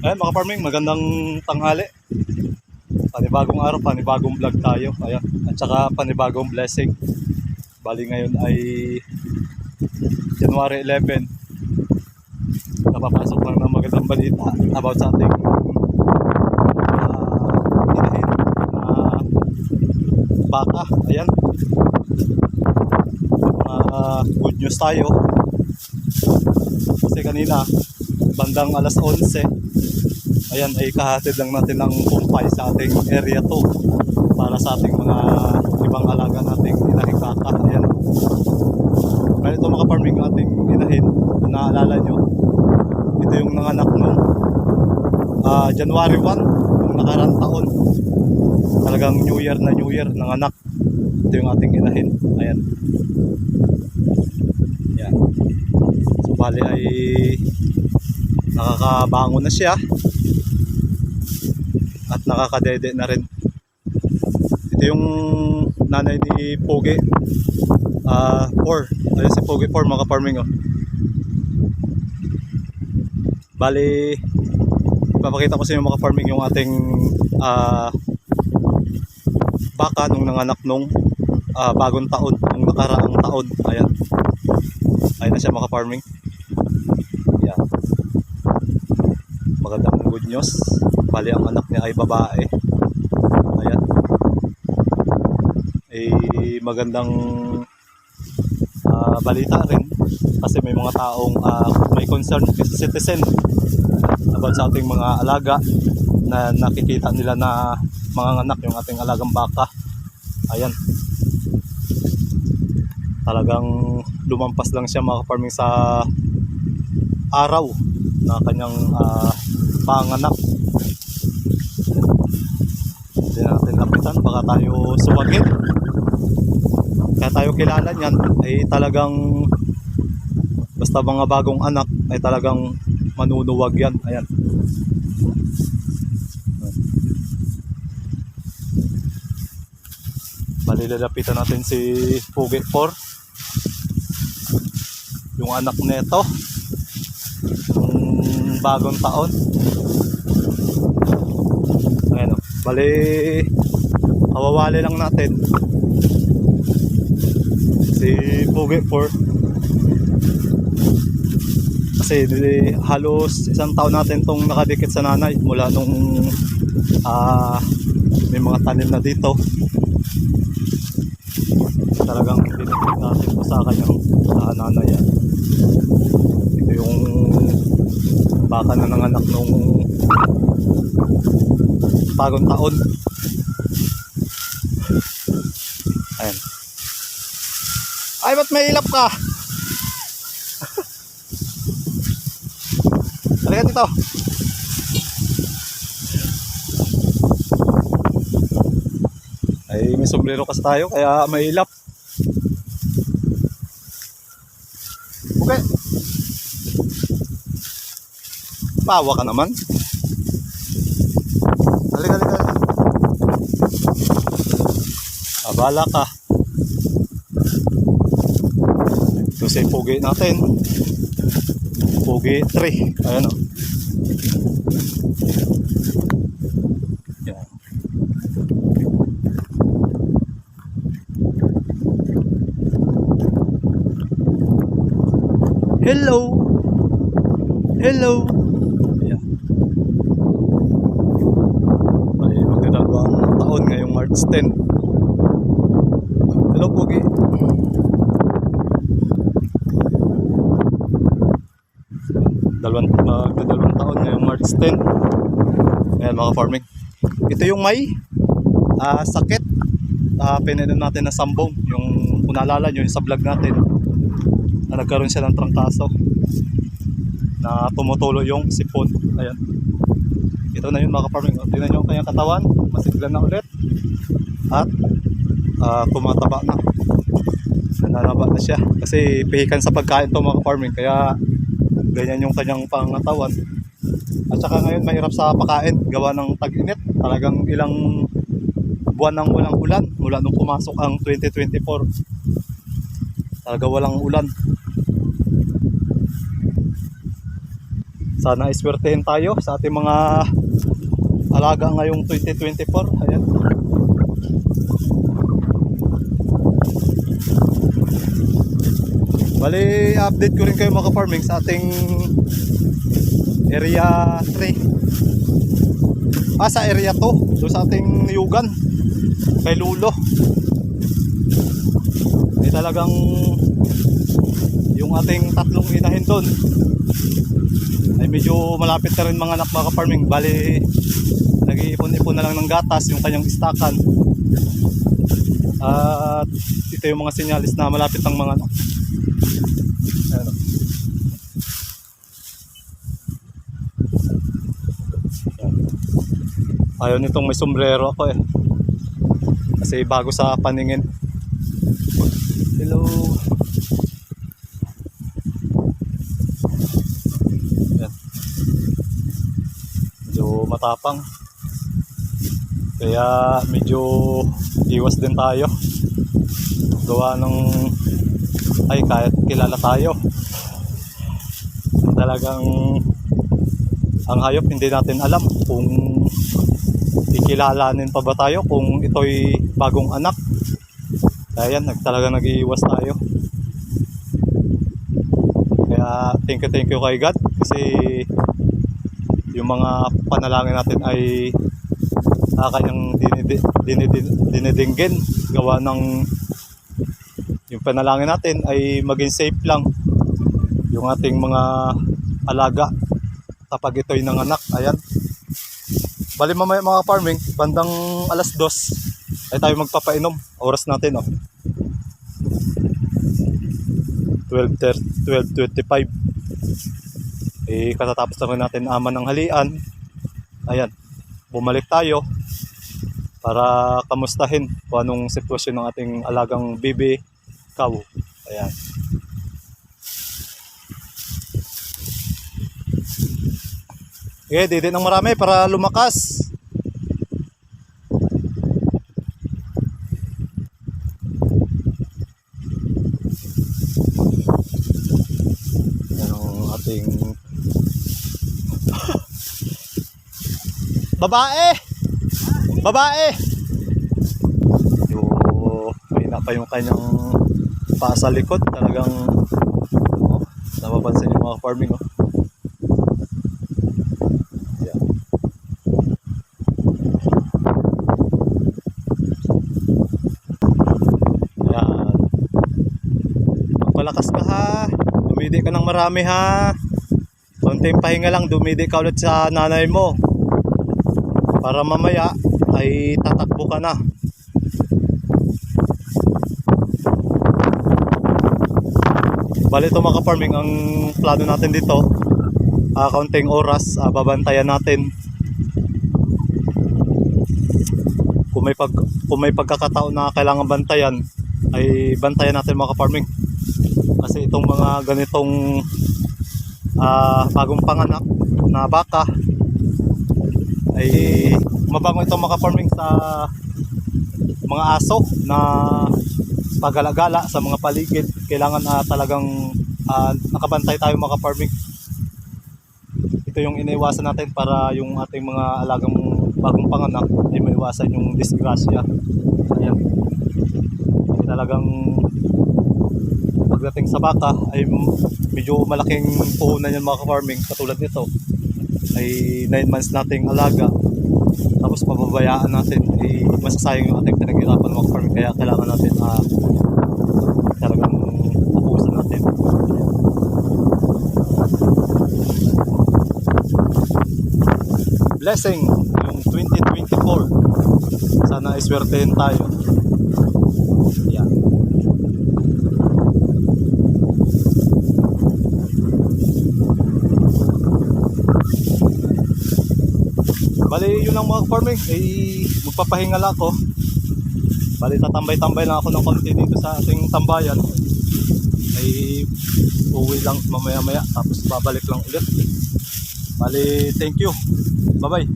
Ayan mga farming, magandang tanghali. Panibagong araw, panibagong vlog tayo. Ayan. At saka panibagong blessing. Bali ngayon ay January 11. Napapasok lang ng magandang balita about sa ating inahin na baka. Ayan. Good news tayo. Kasi kanina bandang alas 11, ayan, ay kahatid lang natin ng kumpay sa ating area 2 para sa ating mga ibang alaga nating inahing baka. Ayan. Kaya ito mga farming ating inahin, kung naalala nyo, ito yung nanganak nung January 1 nung nakarang taon. Talagang New Year na New Year nanganak. Ito yung ating inahin. Ayan. Ayan. So bali ay nakakabangon na siya at nakakadede na rin. Ito yung nanay ni Pogi 4. Ayun si Pogi 4 mga farming, oh. Bali ipapakita ko sa inyo mga farming yung ating baka nung nanganak nung bagong taon, nung nakaraang taon. Ayan. Ayun na siya mga farming. Ayan. Magandang good news. Bali ang anak niya ay babae. Ayan. Magandang balita rin kasi may mga taong may concern kasi citizen about sa ating mga alaga na nakikita nila na mga anak yung ating alagang baka. Ayan. Talagang lumampas lang siya mga farming sa araw na kanyang panganak. Hindi natin lapitan, baka tayo sumagin. Kaya tayo kilala niyan ay talagang basta mga bagong anak ay talagang manunuwag yan. Ayan. Malilalapitan natin si Pogi 4, yung anak nito, yung bagong taon. Ayan, oh. Bali awawali lang natin si Pogi 4 kasi halos isang taon natin tong nakadikit sa nanay mula nung may mga tanim na dito. Talagang dinikit natin po sa kanyang nanay. Yan. Ito yung baka na nanganak nung bagong taon. Ayan. Ay, ba't may ilap ka? Halika dito. Ay, may sombrero kasi tayo kaya may ilap. Okay. Bawa ka naman. Halika, halika. Abala ka. Ito si Pogi natin. Pogi 3. Ayan, o. Yan. Hello. Hello. Ayan. Ay, magdadalawang taon ngayong March 10. Hello, Pogi. Magdadalawang taon ngayong March 10. Ayan mga farming. Ito yung may sakit. Pinainom natin na sambong. Yung kung naalala nyo yung sa vlog natin na nagkaroon siya ng trangkaso na tumutulo yung sipon. Ayan. Ito na yun mga farming. Tingnan nyo ang kanyang katawan. Masiglan na ulit. At kumataba na. Nananaba na siya. Kasi pihikan sa pagkain to mga farming. Kaya ganyan yung kanyang pangatawan. At saka ngayon mahirap sa pakain gawa ng tag-init. Talagang ilang buwan nang walang ulan mula nung pumasok ang 2024. Talaga walang ulan. Sana iswertehin tayo sa ating mga alaga ngayong 2024. Ayan. Bali, update ko rin kayo mga farming sa ating area 3. Sa area 2, doon sa ating niyugan kay Lulo. Talagang yung ating tatlong inahin doon ay medyo malapit na rin mga anak mga farming. Bali, nag-iipon-ipon na lang ng gatas yung kanyang istakan. At ito yung mga sinyalis na malapit ang mga anak. Ayan. Ayaw nitong may sombrero ako kasi bago sa paningin. Hello. Ayan. Medyo matapang, kaya medyo iwas din tayo gawa ng kahit kilala tayo, talagang ang hayop hindi natin alam kung ikilalanin pa ba tayo kung ito'y bagong anak. Kaya yan, talaga nag-iiwas tayo. Kaya thank you kay God kasi yung mga panalangin natin ay kanyang dinidinggin gawa ng yung panalangin natin ay maging safe lang yung ating mga alaga kapag ito'y nanganak. Ayan. Bali mamaya mga farming, bandang alas 2 ay tayo magpapainom. Oras natin 12:25. Katatapos naman natin aman ng halian. Ayan, bumalik tayo para kamustahin kung anong sitwasyon ng ating alagang bibi cow. Ayan. Didi ng marami para lumakas. Yan ang ating babae. Mahina pa yung kanyang paa sa likod. Talagang napapansin yung mga farming. Palakas ka ha, dumidi ka ng marami ha. Konting pahinga lang, dumidi ka ulit sa nanay mo para mamaya ay tatakbo ka na. Bali ito mga farming, ang plano natin dito, kaunting oras, babantayan natin. Kung may pagkakataon na kailangan bantayan, ay bantayan natin mga farming. Kasi itong mga ganitong bagong panganak na baka ay mabango itong mga farming sa mga aso na pagala-gala sa mga paligid. Kailangan talagang nakabantay tayo mga farming. Ito yung iniiwasan natin para yung ating mga alagang bagong panganak ay maiwasan yung disgrasya. Ayan. Talagang pagdating sa baka ay medyo malaking puhunan yan mga farming. Katulad nito ay 9 months nating alaga, tapos mababayaan natin, ay masasayang yung ating pinaghirapan mga farming. Kaya kailangan natin talagang upusan natin. Blessing yung 2024, sana iswertehin tayo. Yan. Bali yun lang mga farming, magpapahinga lang ako. Bali tatambay-tambay lang ako ng konti dito sa ating tambayan. Uwi lang mamaya-maya, tapos babalik lang ulit. Bali thank you, bye bye.